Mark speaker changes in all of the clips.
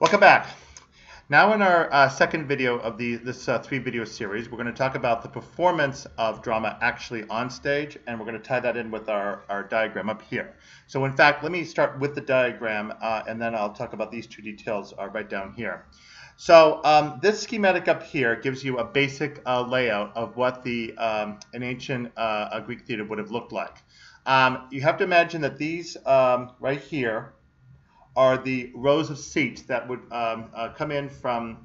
Speaker 1: Welcome back. Now in our second video of this three-video series, we're going to talk about the performance of drama actually on stage, and we're going to tie that in with our diagram up here. So in fact, let me start with the diagram, and then I'll talk about these two details right down here. So this schematic up here gives you a basic layout of what an ancient Greek theater would have looked like. You have to imagine that these right here are the rows of seats that would come in from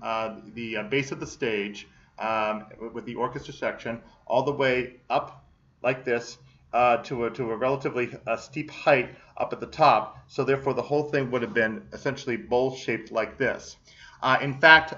Speaker 1: the base of the stage with the orchestra section all the way up like this to a relatively steep height up at the top. So therefore the whole thing would have been essentially bowl-shaped like this. In fact,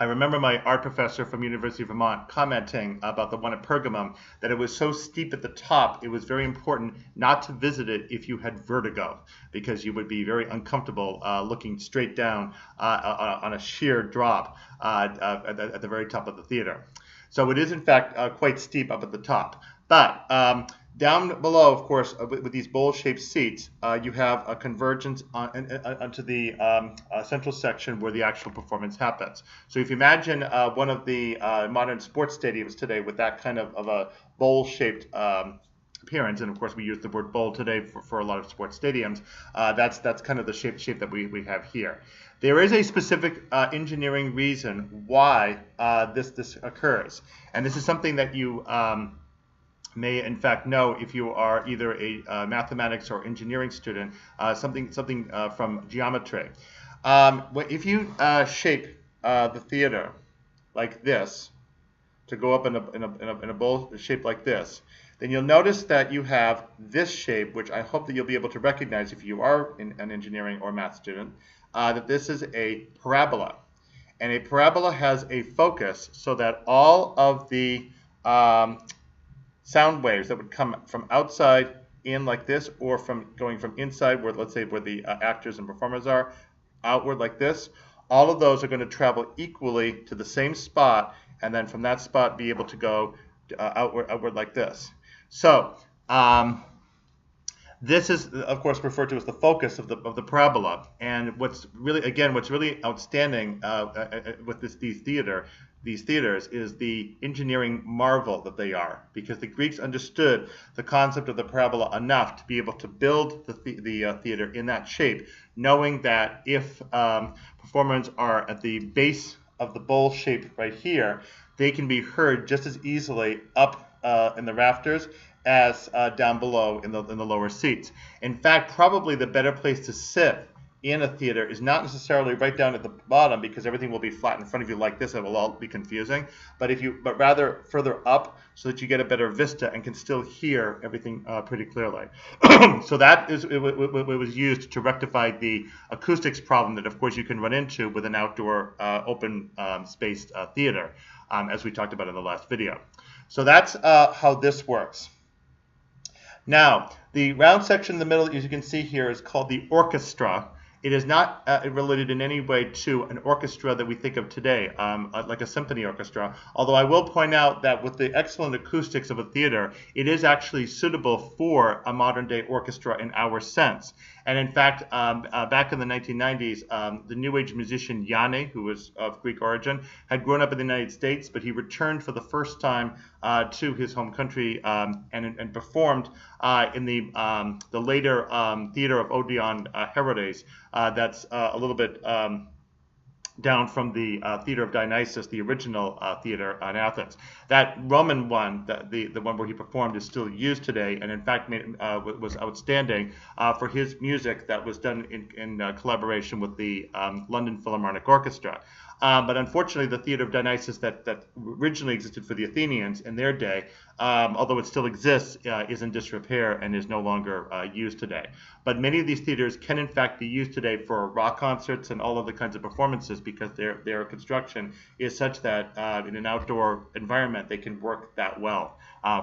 Speaker 1: I remember my art professor from University of Vermont commenting about the one at Pergamum that it was so steep at the top, it was very important not to visit it if you had vertigo, because you would be very uncomfortable looking straight down on a sheer drop at the very top of the theater. So it is in fact quite steep up at the top. But down below, of course, with these bowl-shaped seats, you have a convergence onto the central section where the actual performance happens. So if you imagine one of the modern sports stadiums today with that kind of a bowl-shaped appearance, and of course we use the word bowl today for a lot of sports stadiums, that's kind of the shape that we have here. There is a specific engineering reason why this occurs, and this is something that you may in fact know if you are either a mathematics or engineering student, something from geometry. If you shape the theater like this to go up in a bowl shape like this, then you'll notice that you have this shape, which I hope that you'll be able to recognize if you are an engineering or math student, that this is a parabola. And a parabola has a focus so that all of the sound waves that would come from outside in like this, or from going from inside, where let's say where the actors and performers are, outward like this, all of those are going to travel equally to the same spot, and then from that spot be able to go outward like this. So this is, of course, referred to as the focus of the parabola. And what's really outstanding with these theaters is the engineering marvel that they are, because the Greeks understood the concept of the parabola enough to be able to build the theater in that shape, knowing that if performers are at the base of the bowl shape right here, they can be heard just as easily up in the rafters as down below in the lower seats. In fact, probably the better place to sit in a theater is not necessarily right down at the bottom, because everything will be flat in front of you like this. It will all be confusing. But rather further up, so that you get a better vista and can still hear everything pretty clearly. So that is it was used to rectify the acoustics problem that, of course, you can run into with an outdoor open spaced theater, as we talked about in the last video. So that's how this works. Now, the round section in the middle, as you can see here, is called the orchestra. It is not related in any way to an orchestra that we think of today, like a symphony orchestra, although I will point out that with the excellent acoustics of a theater, it is actually suitable for a modern-day orchestra in our sense. And in fact, back in the 1990s, the New Age musician Yanni, who was of Greek origin, had grown up in the United States, but he returned for the first time to his home country and performed in the later theater of Odeon Herodes. That's a little bit down from the Theater of Dionysus, the original theater in Athens. That Roman one, the one where he performed, is still used today, and in fact was outstanding for his music that was done in collaboration with the London Philharmonic Orchestra. But unfortunately, the Theater of Dionysus that originally existed for the Athenians in their day, although it still exists, is in disrepair and is no longer used today. But many of these theaters can in fact be used today for rock concerts and all other kinds of performances, because their construction is such that in an outdoor environment they can work that well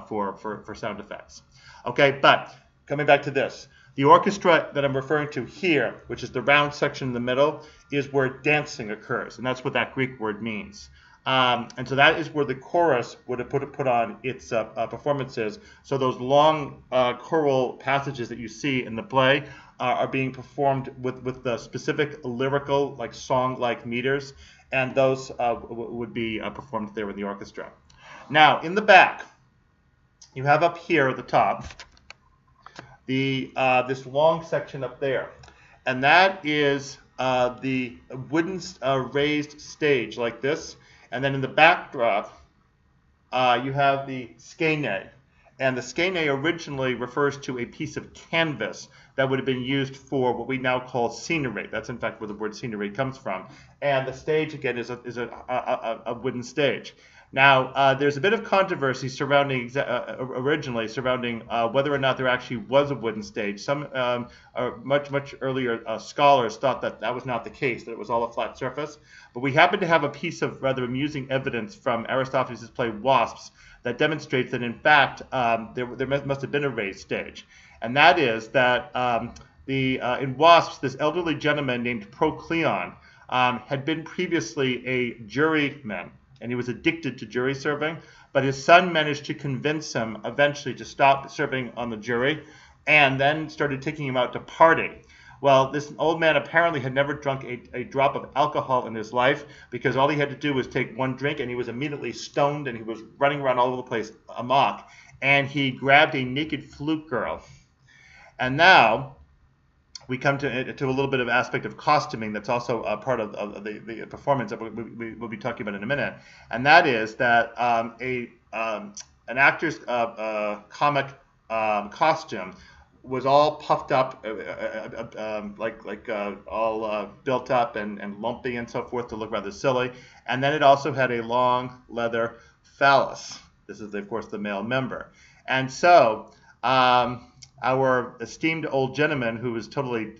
Speaker 1: for sound effects. Okay, but coming back to this. The orchestra that I'm referring to here, which is the round section in the middle, is where dancing occurs, and that's what that Greek word means. And so that is where the chorus would have put on its performances. So those long choral passages that you see in the play, are being performed with the specific lyrical, like song-like meters, and those would be performed there in the orchestra. Now, in the back, you have up here at the top this long section up there, and that is the wooden raised stage like this, and then in the backdrop you have the skene. And the skene originally refers to a piece of canvas that would have been used for what we now call scenery. That's in fact where the word scenery comes from. And the stage, again, is a wooden stage. Now, there's a bit of controversy surrounding originally surrounding whether or not there actually was a wooden stage. Some much earlier scholars thought that that was not the case, that it was all a flat surface. But we happen to have a piece of rather amusing evidence from Aristophanes' play Wasps that demonstrates that, in fact, there must have been a raised stage. And that is that in Wasps, this elderly gentleman named Procleon had been previously a juryman, and he was addicted to jury serving, but his son managed to convince him eventually to stop serving on the jury, and then started taking him out to party. Well, this old man apparently had never drunk a drop of alcohol in his life, because all he had to do was take one drink, and he was immediately stoned, and he was running around all over the place amok, and he grabbed a naked flute girl. And now we come to a little bit of aspect of costuming that's also a part of the performance that we'll be talking about in a minute, and that is that an actor's comic costume was all puffed up, all built up and lumpy and so forth to look rather silly, and then it also had a long leather phallus. This is, of course, the male member, and so our esteemed old gentleman, who was totally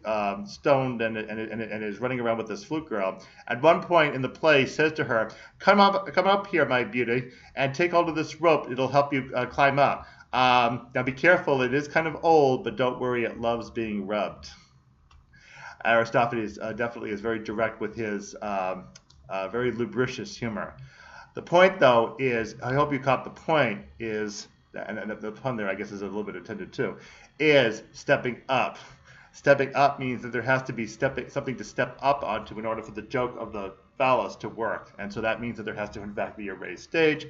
Speaker 1: stoned and is running around with this flute girl, at one point in the play says to her, come up here, my beauty, and take hold of this rope. It'll help you climb up. Now be careful, it is kind of old, but don't worry, it loves being rubbed. Aristophanes definitely is very direct with his very lubricious humor. The point, though, is, I hope you caught the point, is, and the pun there, I guess, is a little bit intended too, is stepping up. Stepping up means that there has to be something to step up onto in order for the joke of the phallus to work. And so that means that there has to, in fact, be a raised stage.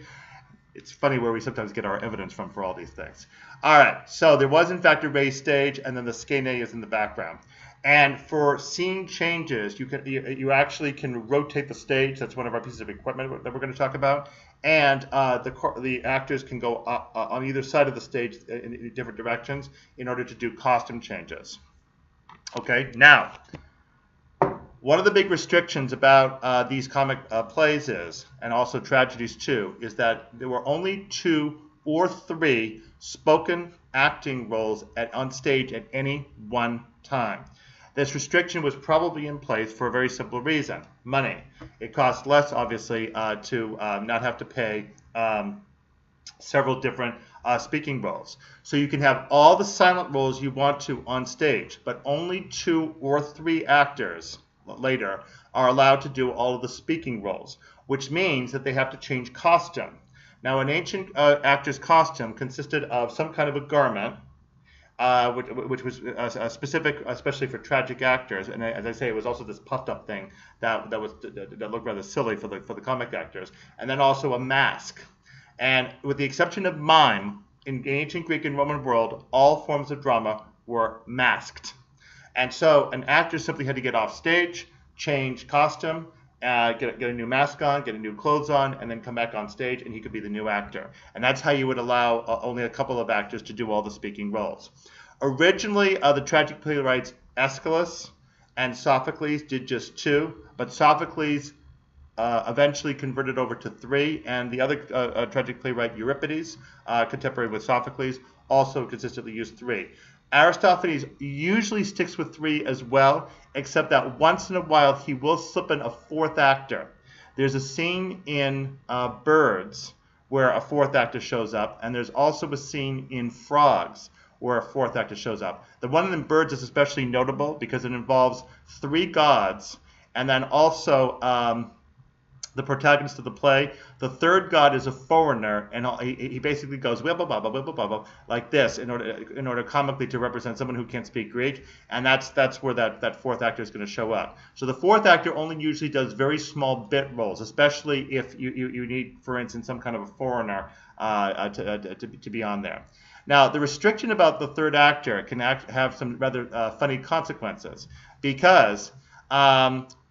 Speaker 1: It's funny where we sometimes get our evidence from for all these things. All right, so there was, in fact, a raised stage, and then the skene is in the background. And for scene changes, you actually can rotate the stage. That's one of our pieces of equipment that we're going to talk about. And the actors can go on either side of the stage in different directions in order to do costume changes. Okay, now, one of the big restrictions about these comic plays is, and also tragedies too, is that there were only 2 or 3 spoken acting roles on stage at any one time. This restriction was probably in place for a very simple reason: money. It costs less, obviously, to not have to pay several different speaking roles. So you can have all the silent roles you want to on stage, but only 2 or 3 actors later are allowed to do all of the speaking roles, which means that they have to change costume. Now, an ancient actor's costume consisted of some kind of a garment, which was specific, especially for tragic actors, and as I say, it was also this puffed up thing that looked rather silly for the comic actors, and then also a mask. And with the exception of mime, in the ancient Greek and Roman world, all forms of drama were masked. And so an actor simply had to get off stage, change costume, get a new mask on, get a new clothes on, and then come back on stage, and he could be the new actor. And that's how you would allow only a couple of actors to do all the speaking roles. Originally, the tragic playwrights Aeschylus and Sophocles did just 2, but Sophocles eventually converted over to 3, and the other tragic playwright Euripides, contemporary with Sophocles, also consistently used 3. Aristophanes usually sticks with 3 as well, except that once in a while he will slip in a 4th actor. There's a scene in Birds where a 4th actor shows up, and there's also a scene in Frogs where a 4th actor shows up. The one in Birds is especially notable because it involves 3 gods, and then also the protagonist of the play. The third god is a foreigner, and he basically goes blah, blah, blah, blah, blah, blah, blah, like this in order comically to represent someone who can't speak Greek, and that's where that fourth actor is going to show up. So the fourth actor only usually does very small bit roles, especially if you need, for instance, some kind of a foreigner to be on there. Now, the restriction about the third actor can have some rather funny consequences, because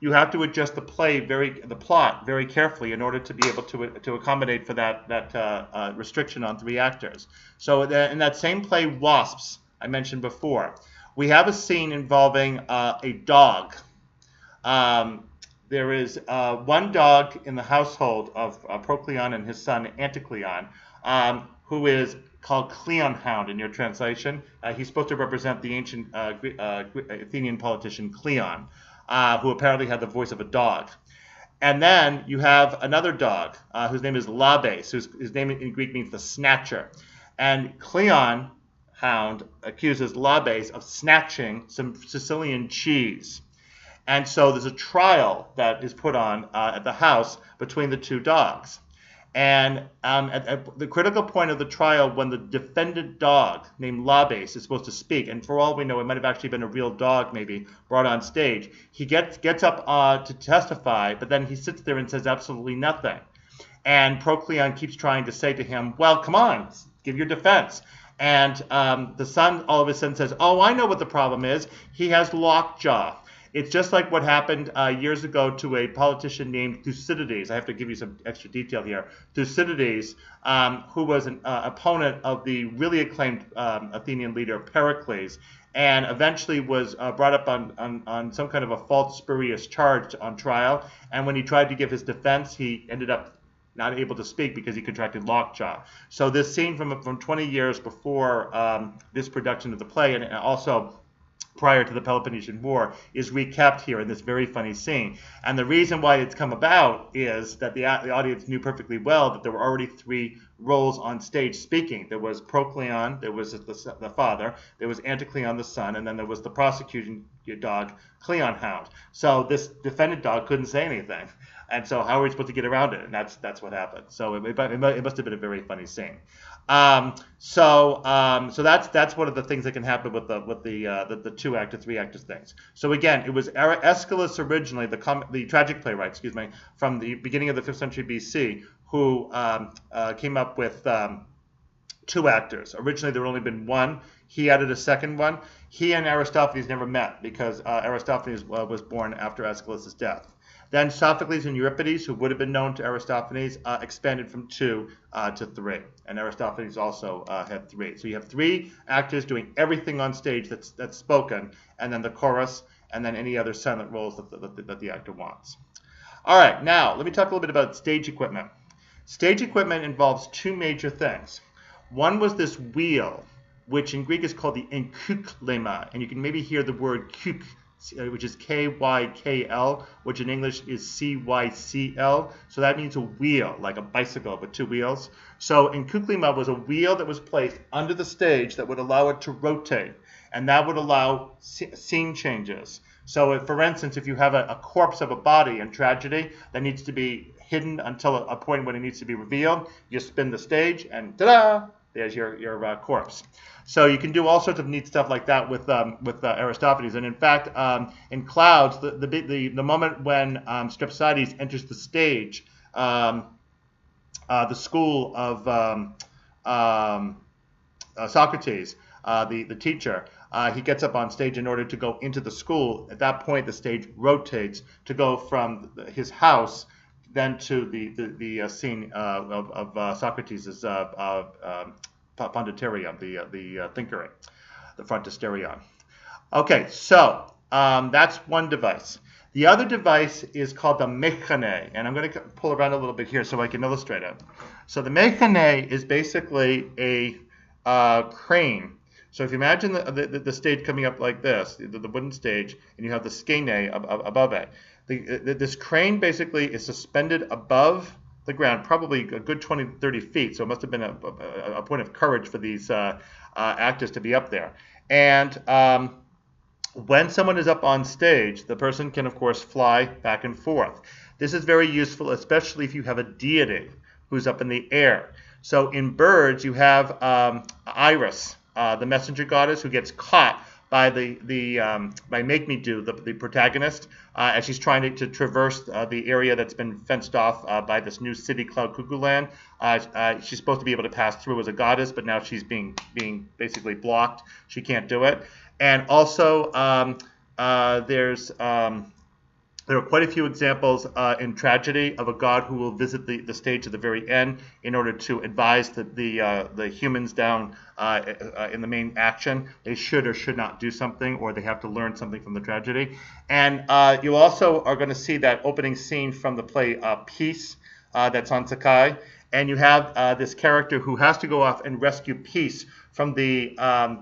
Speaker 1: you have to adjust the plot very carefully in order to be able to accommodate for that restriction on 3 actors. So in that same play, Wasps, I mentioned before, we have a scene involving a dog. There is one dog in the household of Procleon and his son Anticleon, who is called Cleon Hound in your translation. He's supposed to represent the ancient Athenian politician Cleon, who apparently had the voice of a dog. And then you have another dog whose name is Labes, his name in Greek means the snatcher. And Cleon Hound accuses Labes of snatching some Sicilian cheese. And so there's a trial that is put on at the house between the 2 dogs. And at the critical point of the trial, when the defendant dog named Labes is supposed to speak, and for all we know, it might have actually been a real dog maybe brought on stage, he gets up to testify, but then he sits there and says absolutely nothing. And Procleon keeps trying to say to him, well, come on, give your defense. And the son all of a sudden says, oh, I know what the problem is. He has lockjaw. It's just like what happened years ago to a politician named Thucydides. I have to give you some extra detail here. Thucydides, who was an opponent of the really acclaimed Athenian leader Pericles, and eventually was brought up on some kind of a false spurious charge on trial. And when he tried to give his defense, he ended up not able to speak because he contracted lockjaw. So this scene from 20 years before this production of the play, and also prior to the Peloponnesian War, is recapped here in this very funny scene. And the reason why it's come about is that the audience knew perfectly well that there were already 3 roles on stage speaking. There was Procleon, there was the father, there was Anticleon the son, and then there was the prosecuting dog, Cleon Hound. So this defendant dog couldn't say anything. And so how are we supposed to get around it? And that's what happened. So it must have been a very funny scene. So that's one of the things that can happen with the 2 actor, 3 actors things. So again, it was Aeschylus originally, the tragic playwright, from the beginning of the 5th century BC, who came up with 2 actors. Originally, there had only been 1. He added a second one. He and Aristophanes never met because Aristophanes was born after Aeschylus' death. Then Sophocles and Euripides, who would have been known to Aristophanes, expanded from 2 to 3. And Aristophanes also had 3. So you have 3 actors doing everything on stage that's spoken, and then the chorus, and then any other silent roles that the actor wants. All right, now let me talk a little bit about stage equipment. Stage equipment involves 2 major things. One was this wheel, which in Greek is called the enkyklema, and you can maybe hear the word kyk, which is K-Y-K-L, which in English is C-Y-C-L. So that means a wheel, like a bicycle with 2 wheels. So enkyklema was a wheel that was placed under the stage that would allow it to rotate, and that would allow scene changes. So for instance, if you have a corpse of a body in tragedy that needs to be hidden until a point when it needs to be revealed, you spin the stage and ta-da! There's your corpse. So you can do all sorts of neat stuff like that with Aristophanes. And in fact, in Clouds, the moment when Strepsiades enters the stage, the school of Socrates, the teacher, he gets up on stage in order to go into the school. At that point, the stage rotates to go from his house then to the scene of Socrates' Ponditerium, the thinkering, the frontisterion. Okay, so that's one device. The other device is called the mechane, and I'm going to pull around a little bit here so I can illustrate it. So the mechane is basically a crane. So if you imagine the stage coming up like this, the wooden stage, and you have the skene above it. This crane basically is suspended above the ground, probably a good 20 to 30 feet, so it must have been a point of courage for these actors to be up there. And When someone is up on stage, the person can, of course, fly back and forth. This is very useful, especially if you have a deity who's up in the air. So in birds, you have Iris, the messenger goddess, who gets caught by by Make Me Do, the protagonist, as she's trying to traverse the area that's been fenced off by this new city, Cloud Cuckoo Land. She's supposed to be able to pass through as a goddess, but now she's being basically blocked. She can't do it. And also, there are quite a few examples in tragedy of a god who will visit the stage at the very end in order to advise the humans down in the main action. They should or should not do something, or they have to learn something from the tragedy. And you also are going to see that opening scene from the play Peace that's on Sakai. And you have this character who has to go off and rescue Peace from the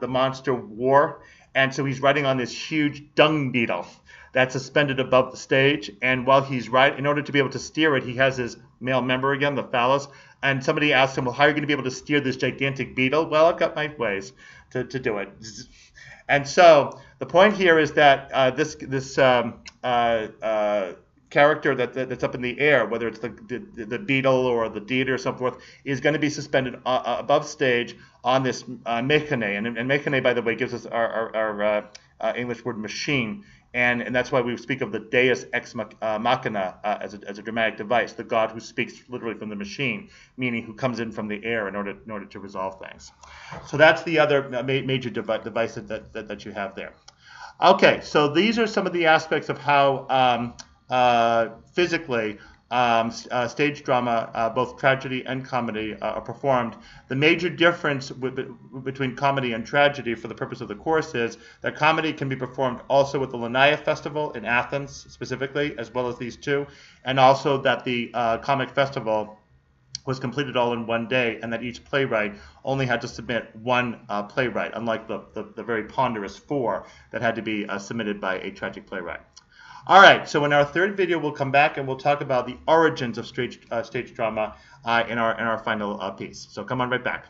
Speaker 1: monster War. And so he's riding on this huge dung beetle that's suspended above the stage. And while he's riding, in order to be able to steer it, he has his male member again, the phallus. And somebody asked him, well, how are you going to be able to steer this gigantic beetle? Well, I've got my ways to do it. And so the point here is that this character that's up in the air, whether it's the beetle or the deity or so forth, is going to be suspended above stage on this mechane. And mechane, by the way, gives us our English word machine. And that's why we speak of the deus ex machina as a dramatic device, the god who speaks literally from the machine, meaning who comes in from the air in order to resolve things. So that's the other major device that you have there. Okay, so these are some of the aspects of how physically stage drama, both tragedy and comedy, are performed. The major difference between comedy and tragedy for the purpose of the course is that comedy can be performed also at the Lanaya Festival in Athens specifically, as well as these two, and also that the comic festival was completed all in one day, and that each playwright only had to submit one playwright, unlike the very ponderous 4 that had to be submitted by a tragic playwright. All right, so in our third video, we'll come back and we'll talk about the origins of stage drama in our final piece. So come on right back.